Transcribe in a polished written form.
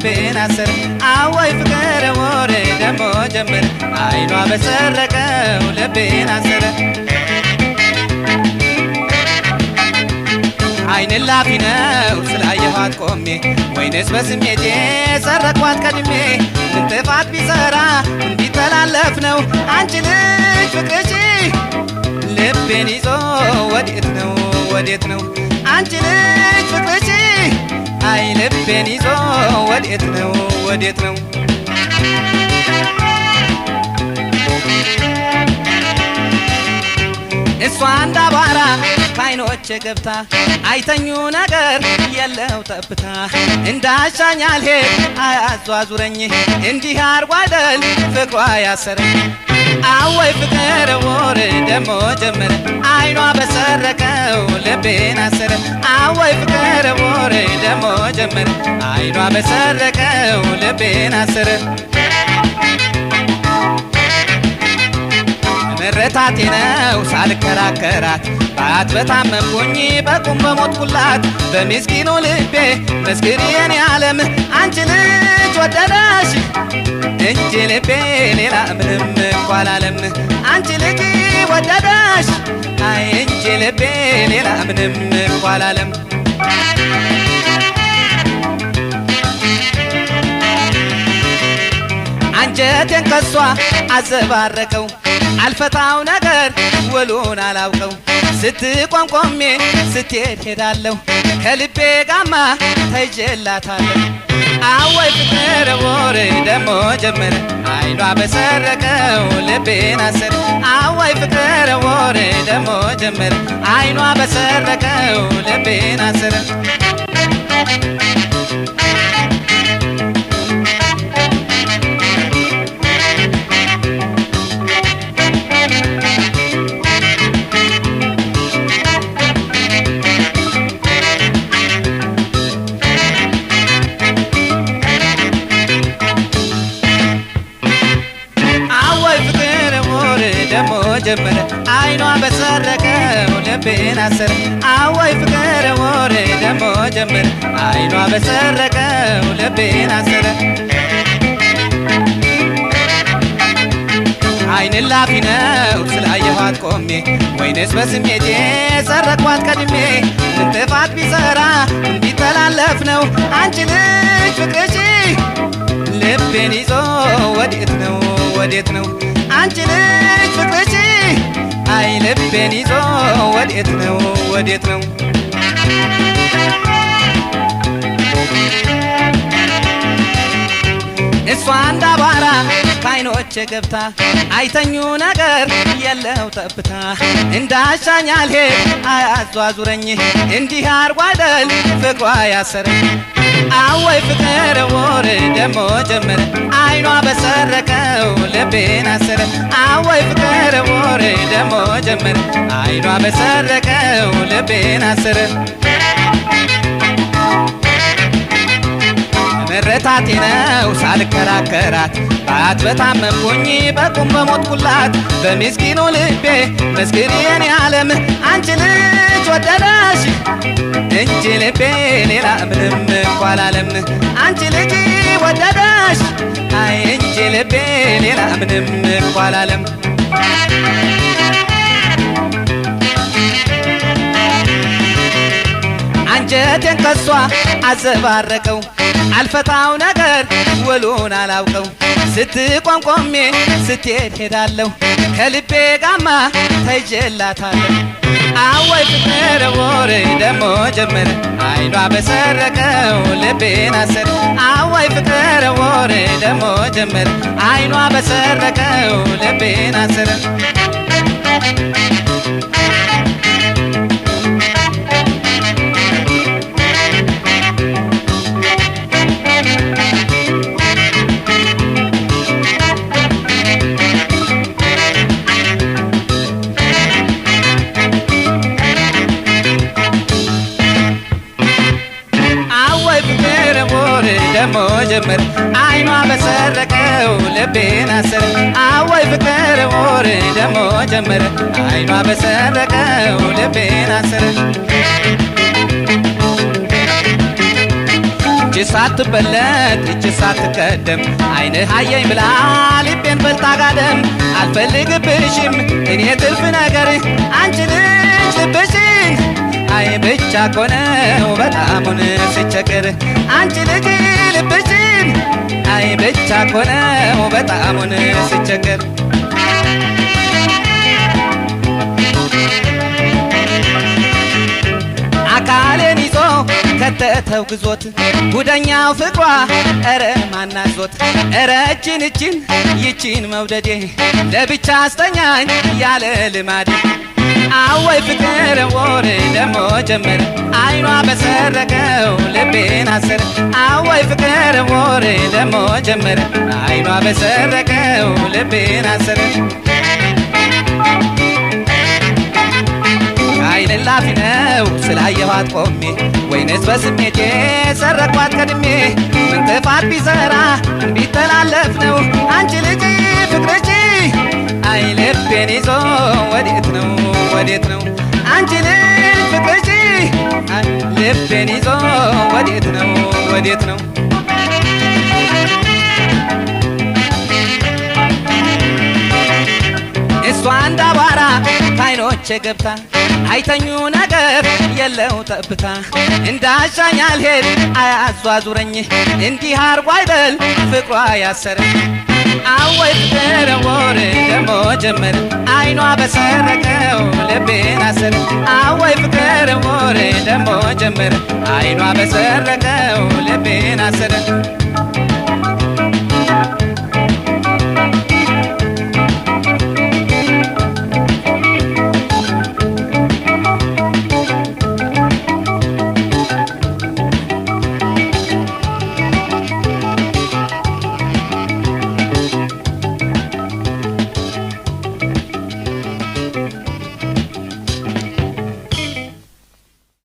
ልቤን አሰረ አወይ ፍቅር ወሬ ደሞ ጀመረ አይኗ በሰረቀው ልቤን አሰረ አይን ላፊ ነው ስላየኋት ቆሜ ወይንስ በስሜቴ ሰረኳት ቀድሜ ምን ጥፋት ቢሰራ እንዲተላለፍ ነው አንቺ ልጅ ፍቅርሽ ልቤን ይዞ ወዴት ነው አንቺ ልጅ ፍቅርሽ አይ ልቤን ይዞ ወዴት ነው እሷ እንዳባራ ካይኖቼ ገብታ አይተኙ ነገር የለው ጠብታ እንዳሻኝ አልሄድ አያዟዙረኝ እንዲህ አርጎ አይደል ፍቅሯ ያሰረኝ አወይ ፍቅር ወሬ ደሞ ጀመረ አይኗ በሰረቀው ልቤን አሰረ አወይ ፍቅር ወሬ ደሞ ጀመረ አይኗ በሰረቀው ልቤን አሰረ ምረታቴ ነው ሳልከራከራት ባት በታመምኩኝ በቁም በሞትኩላት በሚስኪኑ ልቤ መስክሪ የኔ ዓለም አንቺ ልጅ ወደደሽ እንጂ ልቤ ሌላ ምንም እንኳ አላለም አንቺ ልጅ ወደደሽ አይ እንጂ ልቤ ሌላ ምንም እንኳ አላለም አንጀቴን ከሷ አዘባረቀው አልፈታው ነገር ወሉን አላውቀው ስትቆምቆሜ ስትሄድ ሄዳለሁ ከልቤ ጋማ ተይዤላታለሁ አወይ ፍቅር ወሬ ደሞ ጀመረ አይኗ በሰረቀው ልቤን አሰረ አወይ ፍቅር ወሬ ደሞ ጀመረ አይኗ በሰረቀው ልቤን አሰረ ደሞ ጀመረ አይኗ በሰረቀው ልቤን አሰረ አወይ ፍቅር ወሬ ደሞ ጀመረ አይኗ በሰረቀው ልቤን አሰረ አይን ላፊ ነው ስላየኋት ቆሜ ወይንስ በስሜቴ ሰረኳት ቀድሜ ምን ጥፋት ቢሰራ እንዲተላለፍ ነው አንቺ ልጅ ፍቅርሽ ልቤን ይዞ ወዴት ነው አንቺ ልጅ ፍቅርሽ አይ ልቤን ይዞ ወዴት ነው እሷ እንዳባራ ካይኖቼ ገብታ አይተኙ ነገር የለው ጠብታ እንዳሻኝ አልሄድ አያዟዙረኝ እንዲህ አርጎ አይደል ፍቅሯ ያሰረኝ አወይ ፍቅር ወሬ ደሞ ጀመረ አይኗ በሰረቀው ልቤን አሰረ አወይ ፍቅር ወሬ ደሞ ጀመረ አይኗ በሰረቀው ልቤን አሰረ ምረታቴ ነው ሳልከራከራት ባት በታመምኩኝ በቁም በሞትኩላት በሚስኪኑ ልቤ መስክሪ የኔ ዓለም አንቺ ልጅ ወደደሽ እንጂ ልቤ ሌላ ምንም እንኳ አላለም አንቺ ልጅ ወደደሽ አይ እንጂ ልቤ ሌላ ምንም እንኳ አላለም አንጀቴን ከሷ አዘባረቀው አልፈታው ነገር ወሉን አላውቀው ስትቆምቆሜ ስትሄድ ሄዳለሁ ከልቤ ጋማ ተይዤላታለሁ አወይ ፍቅር ወሬ ደሞ ጀመረ አይኗ በሰረቀው ልቤን አሰረ አወይ ፍቅር ወሬ ደሞ ጀመረ አይኗ በሰረቀው ልቤን አሰረ ደሞ ጀመረ አይኗ በሰረቀው ልቤን አሰረ አወይ ፍቅር ወሬ ደሞ ጀመረ አይኗ በሰረቀው ልቤን አሰረ ሳትበለጥ እጅ ሳትቀደም አይንህ አየኝ ብላ ልቤን በልታ ጋደም አልፈልግብሽም እኔ ትርፍ ነገር አንቺ ልጅ ልብሽን አይ ብቻ ኮነው በጣሙን ስቸገር አንቺ ልጅ ልብሽን አይ ብቻ ኮነው በጣሙን ስቸገር አካሌን ይዞ ከተተው ግዞት ጉደኛው ፍቅሯ ኧረ ማናዞት ኧረ እችን ይችን መውደዴ ለብቻ አስተኛኝ ያለ ልማዴ አወይ ፍቅር ወሬ ደሞ ጀመረ አይኗ በሰረቀው ልቤን አሰረ አወይ ፍቅር ወሬ ደሞ ጀመረ አይኗ በሰረቀው ልቤን አሰረ አይን ላፊ ነው ስላየኋት ቆሜ ወይንስ በስሜቴ ሰረኳት ቀድሜ ምን ጥፋት ቢሰራ ቢተላለፍ ነው አንቺ ልጅ ፍቅርሽ አይ ልቤን ይዞ ወዴት ነው አንቺ ልጅ ፍቅርሽ አይ ልቤን ይዞ ወዴት ነው እሷ እንዳባራ ካይኖቼ ገብታ አይተኙ ነገር የለው ጠብታ እንዳሻኝ አልሄድ አያዟዙረኝ እንዲህ አርጎ አይደል ፍቅሯ ያሰረኝ አወይ ፍቅር ወሬ ደሞ ጀመረ አይኗ በሰረቀው ልቤን አሰረ አወይ ፍቅር ወሬ ደሞ ጀመረ አይኗ በሰረቀው ልቤን አሰረ